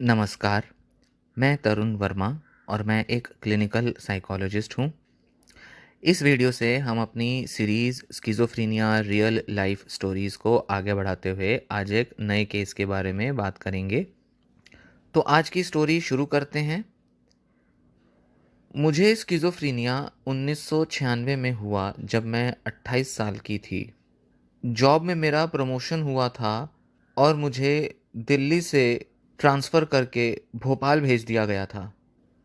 नमस्कार, मैं तरुण वर्मा और मैं एक क्लिनिकल साइकोलॉजिस्ट हूँ। इस वीडियो से हम अपनी series schizophrenia real life stories को आगे बढ़ाते हुए आज एक नए केस के बारे में बात करेंगे। तो आज की स्टोरी शुरू करते हैं। मुझे स्किज़ोफ्रेनिया 1996 में हुआ जब मैं 28 साल की थी। जॉब में मेरा प्रमोशन हुआ था और मुझे दिल्ली से ट्रांसफ़र करके भोपाल भेज दिया गया था।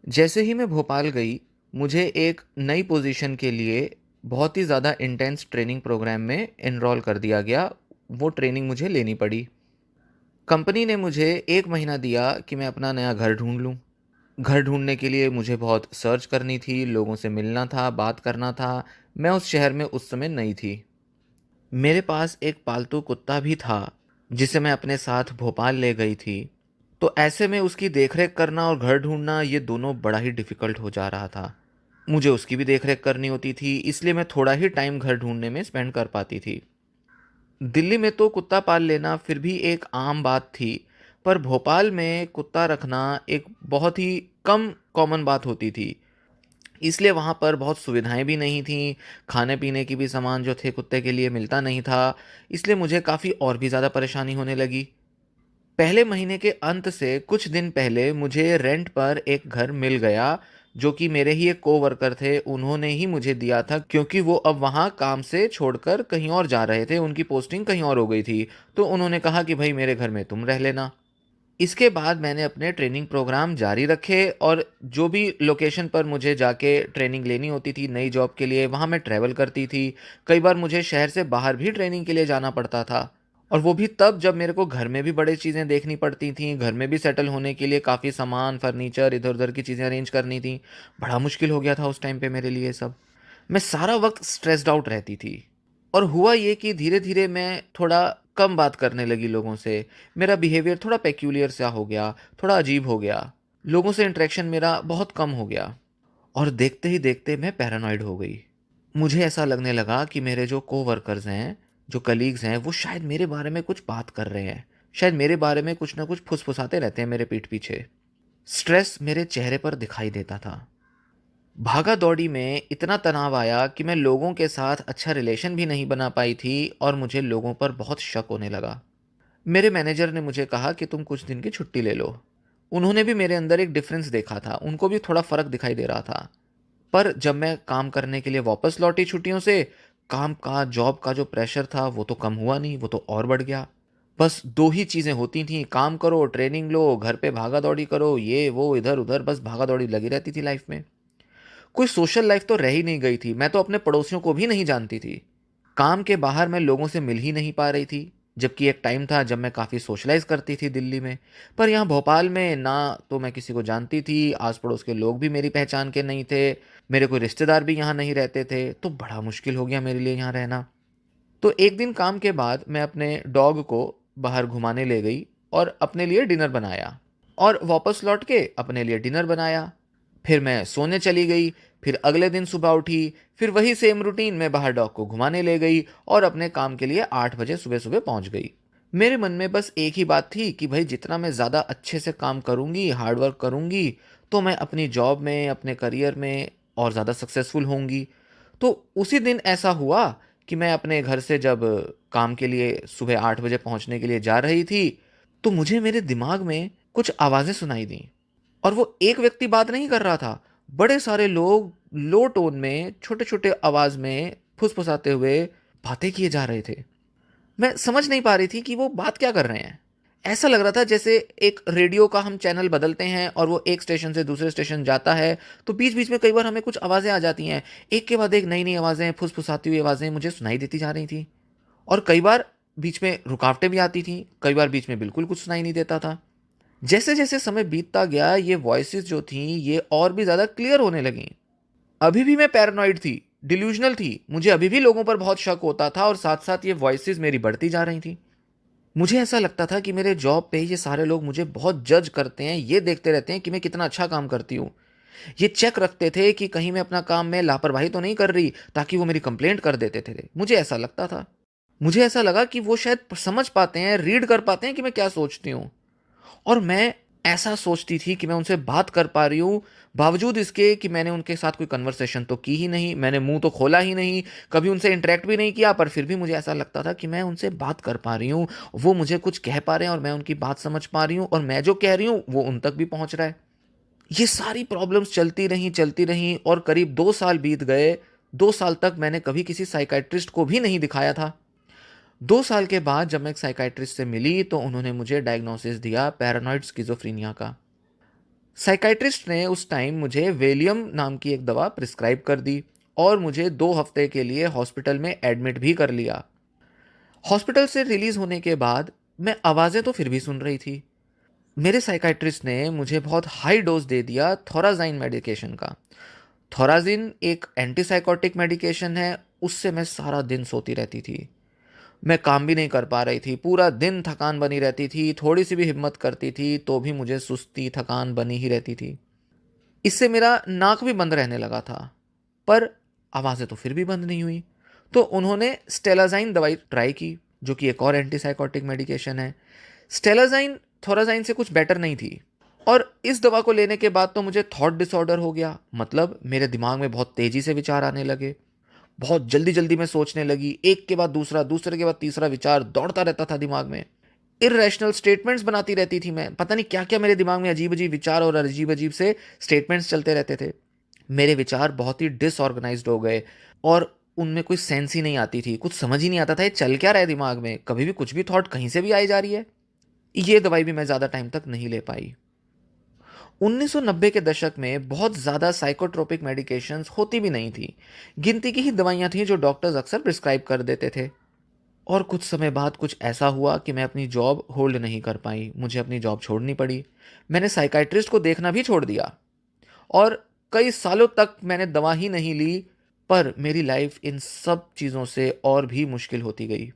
जैसे ही मैं भोपाल गई, मुझे एक नई पोजीशन के लिए बहुत ही ज़्यादा इंटेंस ट्रेनिंग प्रोग्राम में एनरोल कर दिया गया। वो ट्रेनिंग मुझे लेनी पड़ी। कंपनी ने मुझे 1 महीना दिया कि मैं अपना नया घर ढूँढ लूँ। घर ढूँढने के लिए मुझे बहुत सर्च करनी थी, लोगों से मिलना था, बात करना था। मैं उस शहर में उस समय नई थी। मेरे पास एक पालतू कुत्ता भी था, जिसे मैं अपने साथ भोपाल ले गई थी। तो ऐसे में उसकी देखरेख करना और घर ढूँढना ये दोनों बड़ा ही डिफ़िकल्ट हो जा रहा था। मुझे उसकी भी देखरेख करनी होती थी, इसलिए मैं थोड़ा ही टाइम घर ढूँढने में स्पेंड कर पाती थी। दिल्ली में तो कुत्ता पाल लेना फिर भी एक आम बात थी, पर भोपाल में कुत्ता रखना एक बहुत ही कम कॉमन बात होती थी। इसलिए वहाँ पर बहुत सुविधाएँ भी नहीं थीं, खाने-पीने की भी सामान जो थे कुत्ते के लिए मिलता नहीं था, इसलिए मुझे काफ़ी और भी ज़्यादा परेशानी होने लगी। पहले महीने के अंत से कुछ दिन पहले मुझे रेंट पर एक घर मिल गया, जो कि मेरे ही एक कोवर्कर थे, उन्होंने ही मुझे दिया था क्योंकि वो अब वहाँ काम से छोड़कर कहीं और जा रहे थे, उनकी पोस्टिंग कहीं और हो गई थी। तो उन्होंने कहा कि भई मेरे घर में तुम रह लेना। इसके बाद मैंने अपने ट्रेनिंग प्रोग्राम जारी रखे और जो भी लोकेशन पर मुझे जाके ट्रेनिंग लेनी होती थी नई जॉब के लिए, वहाँ मैं ट्रैवल करती थी। कई बार मुझे शहर से बाहर भी ट्रेनिंग के लिए जाना पड़ता था और वो भी तब जब मेरे को घर में भी बड़ी चीज़ें देखनी पड़ती थीं, घर में भी सेटल होने के लिए काफ़ी सामान, फर्नीचर, इधर-उधर की चीज़ें अरेंज करनी थीं। बड़ा मुश्किल हो गया था उस टाइम पे मेरे लिए सब। मैं सारा वक़्त स्ट्रेस्ड आउट रहती थी। और हुआ ये कि धीरे-धीरे मैं थोड़ा कम बात करने लगी लोगों से। मेरा बिहेवियर थोड़ा पेक्यूलियर सा हो गया, थोड़ा अजीब हो गया। लोगों से इंटरेक्शन मेरा बहुत कम हो गया और देखते ही देखते मैं पैरानॉइड हो गई। मुझे ऐसा लगने लगा कि मेरे जो कोवर्कर्स हैं, जो कलीग्स हैं, वो शायद मेरे बारे में कुछ बात कर रहे हैं। शायद मेरे बारे में कुछ न कुछ फुसफुसाते रहते हैं मेरे पीठ पीछे। स्ट्रेस मेरे चेहरे पर दिखाई देता था। भागा-दौड़ी में इतना तनाव आया कि मैं लोगों के साथ अच्छा रिलेशन भी नहीं बना पाई थी और मुझे लोगों पर बहुत शक होने लगा। मेरे मैनेजर ने मुझे कहा कि तुम कुछ दिन की छुट्टी ले लो। उन्होंने भी मेरे अंदर एक डिफरेंस देखा था, उनको भी थोड़ा फ़र्क दिखाई दे रहा था। पर जब मैं काम करने के लिए वापस लौटी छुट्टियों से, काम का, जॉब का जो प्रेशर था वो तो कम हुआ नहीं, वो तो और बढ़ गया। बस 2 ही चीज़ें होती थीं, काम करो, ट्रेनिंग लो, घर पे भागा-दौड़ी करो, ये वो, इधर-उधर बस भागा-दौड़ी लगी रहती थी लाइफ़ में। कोई सोशल लाइफ तो रह ही नहीं गई थी, मैं तो अपने पड़ोसियों को भी नहीं जानती थी। काम के बाहर मैं लोगों से मिल ही नहीं पा रही थी, जबकि एक टाइम था जब मैं काफ़ी सोशलाइज़ करती थी दिल्ली में। पर यहाँ भोपाल में ना तो मैं किसी को जानती थी, आस-पड़ोस के लोग भी मेरी पहचान के नहीं थे, मेरे कोई रिश्तेदार भी यहाँ नहीं रहते थे, तो बड़ा मुश्किल हो गया मेरे लिए यहाँ रहना। तो एक दिन काम के बाद मैं अपने डॉग को बाहर घुमाने ले गई और अपने लिए डिनर बनाया और वापस लौट के अपने लिए डिनर बनाया। फिर मैं सोने चली गई, फिर अगले दिन सुबह उठी, फिर वही सेम रूटीन में बाहर डॉग को घुमाने ले गई और अपने काम के लिए 8 बजे सुबह-सुबह पहुंच गई। मेरे मन में बस एक ही बात थी कि भाई जितना मैं ज़्यादा अच्छे से काम करूँगी, हार्ड वर्क करूँगी, तो मैं अपनी जॉब में, अपने करियर में और ज़्यादा सक्सेसफुल होंगी। तो उसी दिन ऐसा हुआ कि मैं अपने घर से जब काम के लिए सुबह 8 बजे पहुँचने के लिए जा रही थी, तो मुझे मेरे दिमाग में कुछ आवाज़ें सुनाई दीं। और वो एक व्यक्ति बात नहीं कर रहा था, बड़े सारे लोग लो टोन में, छोटे-छोटे आवाज़ में फुसफुसाते हुए बातें किए जा रहे थे। मैं समझ नहीं पा रही थी कि वो बात क्या कर रहे हैं। ऐसा लग रहा था जैसे एक रेडियो का हम चैनल बदलते हैं और वो एक स्टेशन से दूसरे स्टेशन जाता है, तो बीच-बीच में कई बार हमें कुछ आवाज़ें आ जाती हैं। एक के बाद एक नई-नई आवाज़ें, फुसफुसाती हुई आवाज़ें मुझे सुनाई देती जा रही थीं और कई बार बीच में रुकावटें भी आती थीं, कई बार बीच में बिल्कुल कुछ सुनाई नहीं देता था। जैसे-जैसे समय बीतता गया, ये वॉइसेज़ जो थीं, ये और भी ज़्यादा क्लियर होने लगीं। अभी भी मैं पैरानॉइड थी, डिल्यूज़नल थी, मुझे अभी भी लोगों पर बहुत शक होता था और साथ-साथ ये वॉइसेज़ मेरी बढ़ती जा रही थीं। मुझे ऐसा लगता था कि मेरे जॉब पे ये सारे लोग मुझे बहुत जज करते हैं, ये देखते रहते हैं कि मैं कितना अच्छा काम करती हूँ। ये चेक रखते थे कि कहीं मैं अपना काम में लापरवाही तो नहीं कर रही, ताकि वो मेरी कंप्लेंट कर देते थे। मुझे ऐसा लगता था। मुझे ऐसा लगा कि वो शायद समझ पाते हैं, रीड कर पाते हैं कि मैं क्या सोचती हूँ। और मैं ऐसा सोचती थी कि मैं उनसे बात कर पा रही हूँ, बावजूद इसके कि मैंने उनके साथ कोई कन्वर्सेशन तो की ही नहीं, मैंने मुँह तो खोला ही नहीं, कभी उनसे इंटरैक्ट भी नहीं किया, पर फिर भी मुझे ऐसा लगता था कि मैं उनसे बात कर पा रही हूँ, वो मुझे कुछ कह पा रहे हैं और मैं उनकी बात समझ पा रही हूँ और मैं जो कह रही हूँ, वो उन तक भी पहुँच रहा है। ये सारी प्रॉब्लम्स चलती रहीं और करीब 2 साल बीत गए। 2 साल तक मैंने कभी किसी साइकियाट्रिस्ट को भी नहीं दिखाया था। 2 साल के बाद जब मैं एक साइकियाट्रिस्ट से मिली तो उन्होंने मुझे डायग्नोसिस दिया पैरानॉइड स्किज़ोफ्रेनिया का। साइकियाट्रिस्ट ने उस टाइम मुझे वेलियम नाम की एक दवा प्रिस्क्राइब कर दी और मुझे 2 हफ्ते के लिए हॉस्पिटल में एडमिट भी कर लिया। हॉस्पिटल से रिलीज़ होने के बाद मैं आवाज़ें तो फिर भी सुन रही थी। मेरे साइकियाट्रिस्ट ने मुझे बहुत हाई डोज़ दे दिया थोराज़ाइन मेडिकेशन का। थोराज़िन एक एंटीसाइकोटिक मेडिकेशन है, उससे मैं सारा दिन सोती रहती थी। मैं काम भी नहीं कर पा रही थी, पूरा दिन थकान बनी रहती थी, थोड़ी-सी भी हिम्मत करती थी तो भी मुझे सुस्ती, थकान बनी ही रहती थी। इससे मेरा नाक भी बंद रहने लगा था, पर आवाज़ें तो फिर भी बंद नहीं हुई। तो उन्होंने स्टेलाज़ाइन दवाई ट्राई की, जो कि एक और एंटीसाइकोटिक मेडिकेशन है। स्टेलाज़ाइन थोराज़ाइन से कुछ बेटर नहीं थी और इस दवा को लेने के बाद तो मुझे थॉट डिसऑर्डर हो गया, मतलब मेरे दिमाग में बहुत तेज़ी से विचार आने लगे। बहुत जल्दी-जल्दी मैं सोचने लगी, एक के बाद दूसरा, दूसरे के बाद तीसरा विचार दौड़ता रहता था दिमाग में। इर्रेशनल स्टेटमेंट्स बनाती रहती थी मैं, पता नहीं क्या-क्या मेरे दिमाग में अजीब-अजीब विचार और अजीब-अजीब से स्टेटमेंट्स चलते रहते थे। मेरे विचार बहुत ही डिसऑर्गनाइज़्ड हो गए और उनमें कोई सेंस ही नहीं आती थी, कुछ समझ ही नहीं आता था ये चल क्या रहा है दिमाग में, कभी भी कुछ भी थॉट कहीं से भी आई जा रही है। ये दवाई भी मैं ज़्यादा टाइम तक नहीं ले पाई। 1990 के दशक में बहुत ज़्यादा साइकोट्रोपिक मेडिकेशंस होती भी नहीं थी। गिनती की ही दवाइयाँ थीं जो डॉक्टर्स अक्सर प्रिस्क्राइब कर देते थे। और कुछ समय बाद कुछ ऐसा हुआ कि मैं अपनी जॉब होल्ड नहीं कर पाई, मुझे अपनी जॉब छोड़नी पड़ी। मैंने साइकियाट्रिस्ट को देखना भी छोड़ दिया और कई सालों तक मैंने दवा ही नहीं ली, पर मेरी लाइफ इन सब चीज़ों से और भी मुश्किल होती गई।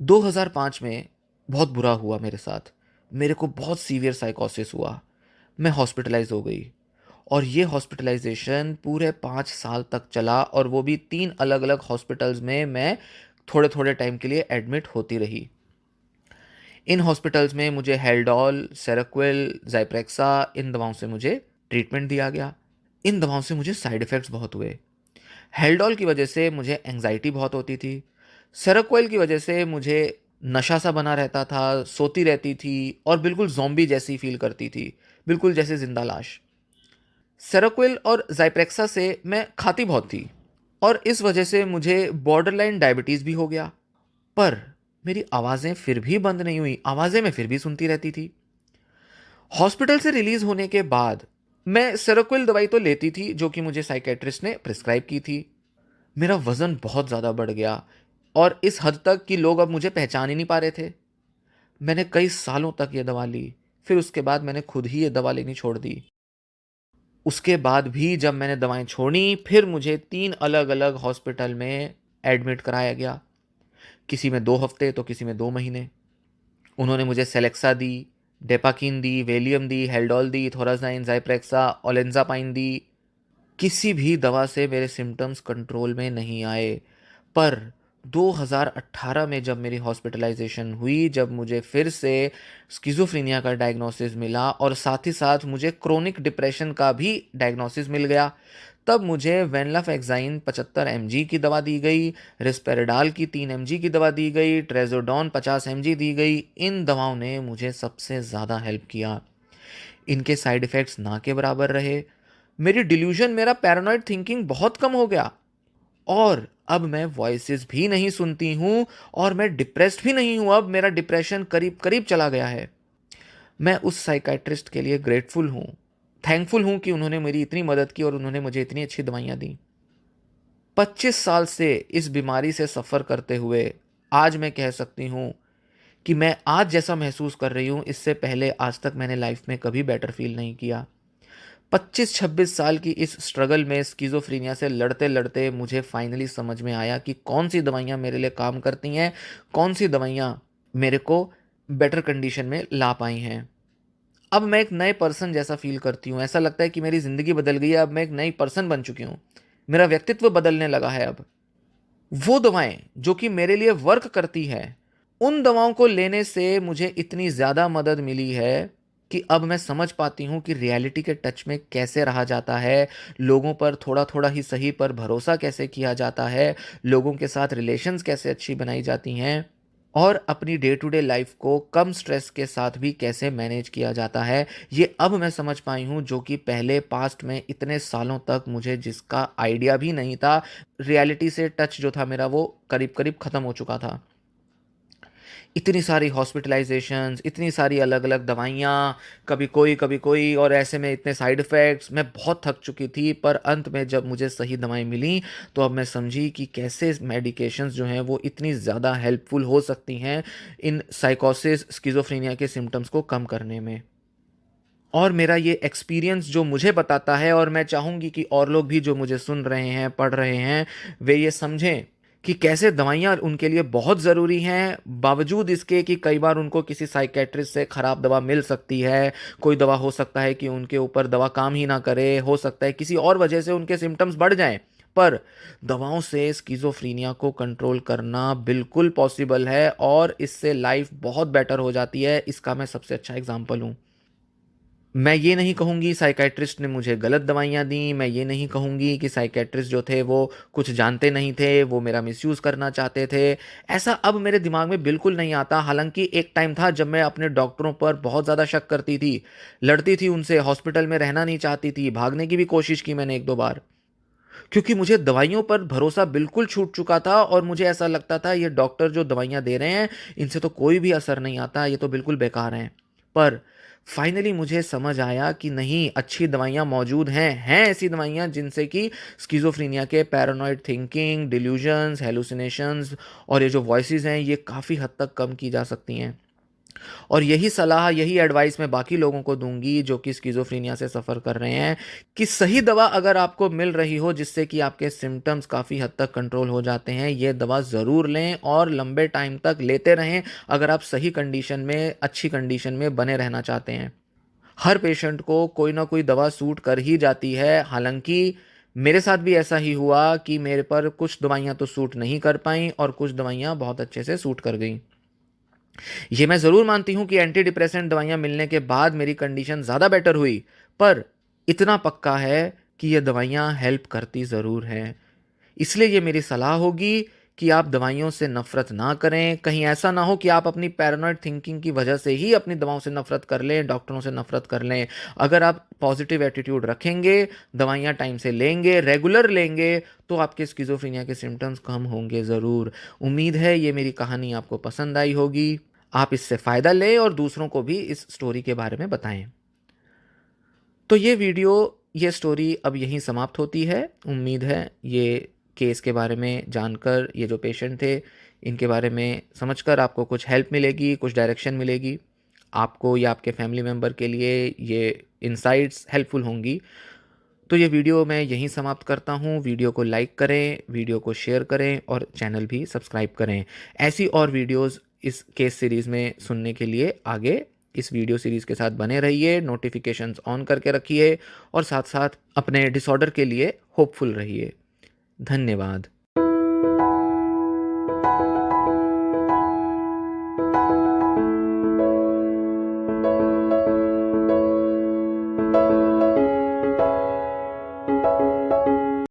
2005 में बहुत बुरा हुआ मेरे साथ। मेरे को बहुत सीवियर साइकोसिस हुआ। मैं हॉस्पिटलाइज़ हो गई और ये हॉस्पिटलाइज़ेशन पूरे 5 साल तक चला और वो भी 3 अलग-अलग हॉस्पिटल्स में मैं थोड़े-थोड़े टाइम के लिए एडमिट होती रही। इन हॉस्पिटल्स में मुझे हेल्डोल, सेरोक्विल, ज़ाइप्रेक्सा इन दवाओं से मुझे ट्रीटमेंट दिया गया। इन दवाओं से मुझे साइड इफ़ेक्ट्स बहुत हुए। हेल्डोल की वजह से मुझे एंग्ज़ायटी बहुत होती थी। सेरोक्विल की वजह से मुझे नशा सा बना रहता था, सोती रहती थी और बिल्कुल ज़ॉम्बी जैसी फ़ील करती थी, बिल्कुल जैसे ज़िंदा लाश। सेरोक्विल और ज़ाइप्रेक्सा से मैं खाती बहुत थी और इस वजह से मुझे बॉर्डरलाइन डायबिटीज़ भी हो गया। पर मेरी आवाज़ें फिर भी बंद नहीं हुई, आवाज़ें मैं फिर भी सुनती रहती थी। हॉस्पिटल से रिलीज़ होने के बाद मैं सेरोक्विल दवाई तो लेती थी जो कि मुझे साइकियाट्रिस्ट ने प्रिस्क्राइब की थी। मेरा वज़न बहुत ज़्यादा बढ़ गया और इस हद तक कि लोग अब मुझे पहचान ही नहीं पा रहे थे। मैंने कई सालों तक ये दवा ली, फिर उसके बाद मैंने खुद ही ये दवा लेनी छोड़ दी। उसके बाद भी जब मैंने दवाएँ छोड़ी, फिर मुझे 3 अलग-अलग हॉस्पिटल में एडमिट कराया गया। किसी में 2 हफ्ते तो किसी में 2 महीने। उन्होंने मुझे सेलेक्सा दी, डेपाकीन दी, वेलियम दी, हेल्डोल दी, थोराज़ाइन, ज़ाइप्रेक्सा, ओलेंज़ापाइन दी। किसी भी दवा से मेरे सिम्पटम्स कंट्रोल में नहीं आए। पर 2018 में जब मेरी हॉस्पिटलाइज़ेशन हुई, जब मुझे फिर से स्किज़ोफ्रेनिया का डायग्नोसिस मिला और साथ ही साथ मुझे क्रोनिक डिप्रेशन का भी डायग्नोसिस मिल गया, तब मुझे वेनलाफेक्साइन 75 एमजी की दवा दी गई, रिस्पेरेडाल की 3 एमजी की दवा दी गई, ट्रेज़ोडोन 50 एमजी दी गई। इन दवाओं ने मुझे सबसे ज़्यादा हेल्प किया। इनके साइड इफ़ेक्ट्स ना के बराबर रहे। मेरी डिल्यूज़न, मेरा पैरानॉइड थिंकिंग बहुत कम हो गया और अब मैं वॉइसेस भी नहीं सुनती हूँ और मैं डिप्रेस्ड भी नहीं हूँ। अब मेरा डिप्रेशन करीब-करीब चला गया है। मैं उस साइकियाट्रिस्ट के लिए ग्रेटफुल हूँ, थैंकफुल हूँ कि उन्होंने मेरी इतनी मदद की और उन्होंने मुझे इतनी अच्छी दवाइयाँ दी। 25 साल से इस बीमारी से सफ़र करते हुए आज मैं कह सकती हूँ कि मैं आज जैसा महसूस कर रही हूँ, इससे पहले आज तक मैंने लाइफ़ में कभी बेटर फ़ील नहीं किया। 25-26 साल की इस स्ट्रगल में स्किज़ोफ्रेनिया से लड़ते-लड़ते मुझे फाइनली समझ में आया कि कौन-सी दवाइयाँ मेरे लिए काम करती हैं, कौन-सी दवाइयाँ मेरे को बेटर कंडीशन में ला पाई हैं। अब मैं एक नए पर्सन जैसा फ़ील करती हूँ, ऐसा लगता है कि मेरी ज़िंदगी बदल गई है, अब मैं एक नई पर्सन बन चुकी हूँ। मेरा व्यक्तित्व बदलने लगा है अब। वो दवाएँ जो कि मेरे लिए वर्क करती हैं, उन दवाओं को लेने से मुझे इतनी ज़्यादा मदद मिली है कि अब मैं समझ पाती हूँ कि रियलिटी के टच में कैसे रहा जाता है, लोगों पर थोड़ा-थोड़ा ही सही पर भरोसा कैसे किया जाता है, लोगों के साथ रिलेशंस कैसे अच्छी बनाई जाती हैं और अपनी डे टू डे लाइफ को कम स्ट्रेस के साथ भी कैसे मैनेज किया जाता है। ये अब मैं समझ पाई हूँ, जो कि पहले पास्ट में इतने सालों तक मुझे जिसका आइडिया भी नहीं था। रियलिटी से टच जो था मेरा वो करीब-करीब ख़त्म हो चुका था। इतनी सारी हॉस्पिटलाइज़ेशंस, इतनी सारी अलग-अलग दवाइयाँ, कभी कोई और ऐसे में इतने साइड इफ़ेक्ट्स, मैं बहुत थक चुकी थी। पर अंत में जब मुझे सही दवाएँ मिलीं, तो अब मैं समझी कि कैसे मेडिकेशंस जो हैं वो इतनी ज़्यादा हेल्पफुल हो सकती हैं इन साइकोसिस, स्किज़ोफ्रेनिया के सिम्पटम्स को कम करने में। और मेरा ये एक्सपीरियंस जो मुझे बताता है, और मैं चाहूँगी कि और लोग भी जो मुझे सुन रहे हैं, पढ़ रहे हैं, वे ये समझें कि कैसे दवाइयाँ उनके लिए बहुत ज़रूरी हैं, बावजूद इसके कि कई बार उनको किसी साइकियाट्रिस्ट से खराब दवा मिल सकती है। कोई दवा हो सकता है कि उनके ऊपर दवा काम ही ना करे, हो सकता है किसी और वजह से उनके सिम्पटम्स बढ़ जाएँ। पर दवाओं से स्किज़ोफ्रेनिया को कंट्रोल करना बिल्कुल पॉसिबल है और इससे लाइफ़ बहुत बेटर हो जाती है। इसका मैं सबसे अच्छा एग्ज़ाम्पल हूँ। मैं ये नहीं कहूँगी साइकियाट्रिस्ट ने मुझे गलत दवाइयाँ दी, मैं ये नहीं कहूँगी कि साइकियाट्रिस्ट जो थे वो कुछ जानते नहीं थे, वो मेरा मिसयूज़ करना चाहते थे। ऐसा अब मेरे दिमाग में बिल्कुल नहीं आता। हालाँकि एक टाइम था जब मैं अपने डॉक्टरों पर बहुत ज़्यादा शक करती थी, लड़ती थी उनसे, हॉस्पिटल में रहना नहीं चाहती थी, भागने की भी कोशिश की मैंने 1-2 बार। क्योंकि मुझे दवाइयों पर भरोसा बिल्कुल छूट चुका था और मुझे ऐसा लगता था ये डॉक्टर जो दवाइयाँ दे रहे हैं, इनसे तो कोई भी असर नहीं आता, ये तो बिल्कुल बेकार हैं। पर फाइनली मुझे समझ आया कि नहीं, अच्छी दवाइयाँ मौजूद हैं ऐसी दवाइयाँ जिनसे कि स्किज़ोफ्रेनिया के पैरानॉइड थिंकिंग, डिल्यूजन्स, हैलुसिनेशंस और ये जो वॉइसेज़ हैं, ये काफ़ी हद तक कम की जा सकती हैं। और यही सलाह, यही एडवाइस मैं बाकी लोगों को दूँगी जो कि स्किज़ोफ्रेनिया से सफ़र कर रहे हैं, कि सही दवा अगर आपको मिल रही हो जिससे कि आपके सिम्पटम्स काफ़ी हद तक कंट्रोल हो जाते हैं, ये दवा ज़रूर लें और लंबे टाइम तक लेते रहें, अगर आप सही कंडीशन में, अच्छी कंडीशन में बने रहना चाहते हैं। हर पेशेंट को कोई ना कोई दवा सूट कर ही जाती है। हालाँकि मेरे साथ भी ऐसा ही हुआ कि मेरे पर कुछ दवाइयाँ तो सूट नहीं कर पाईं और कुछ दवाइयाँ बहुत अच्छे से सूट कर गईं। ये मैं ज़रूर मानती हूँ कि एंटी डिप्रेसेंट दवाइयाँ मिलने के बाद मेरी कंडीशन ज़्यादा बेटर हुई, पर इतना पक्का है कि ये दवाइयाँ हेल्प करती ज़रूर हैं। इसलिए ये मेरी सलाह होगी कि आप दवाइयों से नफ़रत ना करें। कहीं ऐसा ना हो कि आप अपनी पैरानॉइड थिंकिंग की वजह से ही अपनी दवाओं से नफ़रत कर लें, डॉक्टरों से नफ़रत कर लें। अगर आप पॉज़िटिव एटीट्यूड रखेंगे, दवाइयाँ टाइम से लेंगे, रेगुलर लेंगे, तो आपके स्किज़ोफ्रेनिया के सिम्पटम्स कम होंगे ज़रूर। उम्मीद है ये मेरी कहानी आपको पसंद आई होगी। आप इससे फ़ायदा लें और दूसरों को भी इस स्टोरी के बारे में बताएँ। तो ये स्टोरी अब यहीं समाप्त होती है। उम्मीद है ये केस के बारे में जानकर, ये जो पेशेंट थे, इनके बारे में समझकर आपको कुछ हेल्प मिलेगी, कुछ डायरेक्शन मिलेगी। आपको या आपके फैमिली मेंबर के लिए ये इनसाइट्स हेल्पफुल होंगी। तो ये वीडियो मैं यहीं समाप्त करता हूँ। वीडियो को लाइक करें, वीडियो को शेयर करें और चैनल भी सब्सक्राइब करें। ऐसी और वीडियोज़ इस केस सीरीज़ में सुनने के लिए आगे इस वीडियो सीरीज़ के साथ बने रहिए, नोटिफ़िकेशंस ऑन करके रखिए और साथ-साथ अपने डिसऑर्डर के लिए होपफुल रहिए। धन्यवाद।